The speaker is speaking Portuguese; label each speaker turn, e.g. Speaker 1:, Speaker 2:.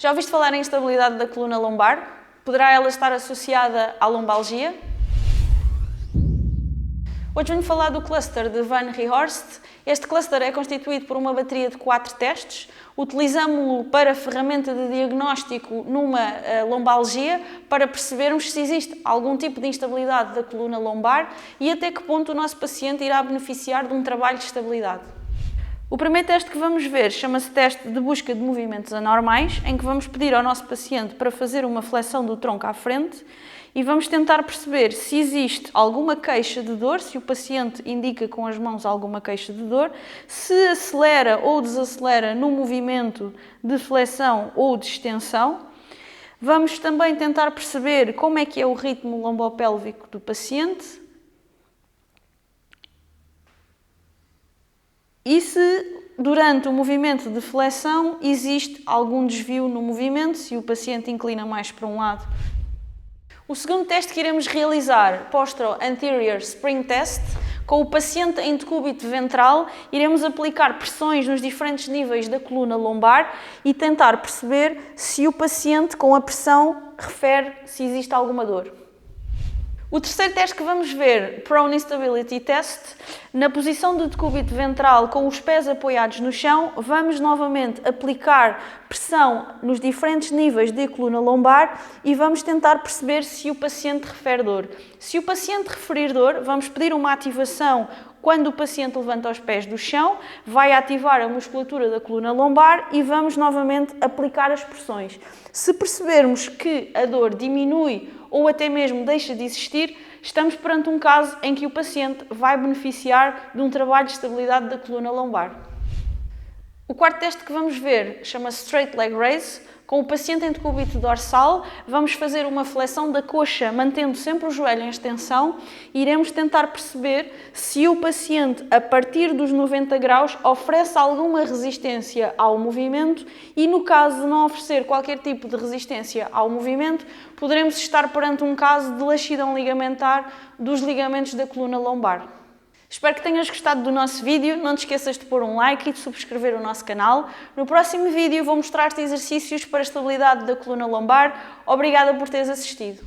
Speaker 1: Já ouviste falar em instabilidade da coluna lombar? Poderá ela estar associada à lombalgia? Hoje venho falar do cluster de Van Rehorst. Este cluster é constituído por uma bateria de 4 testes. Utilizamos-lo para ferramenta de diagnóstico numa lombalgia para percebermos se existe algum tipo de instabilidade da coluna lombar e até que ponto o nosso paciente irá beneficiar de um trabalho de estabilidade. O primeiro teste que vamos ver chama-se teste de busca de movimentos anormais, em que vamos pedir ao nosso paciente para fazer uma flexão do tronco à frente e vamos tentar perceber se existe alguma queixa de dor, se o paciente indica com as mãos alguma queixa de dor, se acelera ou desacelera no movimento de flexão ou de extensão. Vamos também tentar perceber como é que é o ritmo lombopélvico do paciente. E se durante o movimento de flexão existe algum desvio no movimento, se o paciente inclina mais para um lado. O segundo teste que iremos realizar, Postero-Anterior Spring Test, com o paciente em decúbito ventral, iremos aplicar pressões nos diferentes níveis da coluna lombar e tentar perceber se o paciente com a pressão refere se existe alguma dor. O terceiro teste que vamos ver, Prone Instability Test, na posição de decúbito ventral com os pés apoiados no chão, vamos novamente aplicar pressão nos diferentes níveis da coluna lombar e vamos tentar perceber se o paciente refere dor. Se o paciente referir dor, vamos pedir uma ativação quando o paciente levanta os pés do chão, vai ativar a musculatura da coluna lombar e vamos novamente aplicar as pressões. Se percebermos que a dor diminui ou até mesmo deixa de existir, estamos perante um caso em que o paciente vai beneficiar de um trabalho de estabilidade da coluna lombar. O quarto teste que vamos ver chama-se Straight Leg Raise. Com o paciente em decúbito dorsal, vamos fazer uma flexão da coxa, mantendo sempre o joelho em extensão e iremos tentar perceber se o paciente, a partir dos 90 graus, oferece alguma resistência ao movimento e, no caso de não oferecer qualquer tipo de resistência ao movimento, poderemos estar perante um caso de laxidão ligamentar dos ligamentos da coluna lombar. Espero que tenhas gostado do nosso vídeo, não te esqueças de pôr um like e de subscrever o nosso canal. No próximo vídeo vou mostrar-te exercícios para a estabilidade da coluna lombar. Obrigada por teres assistido.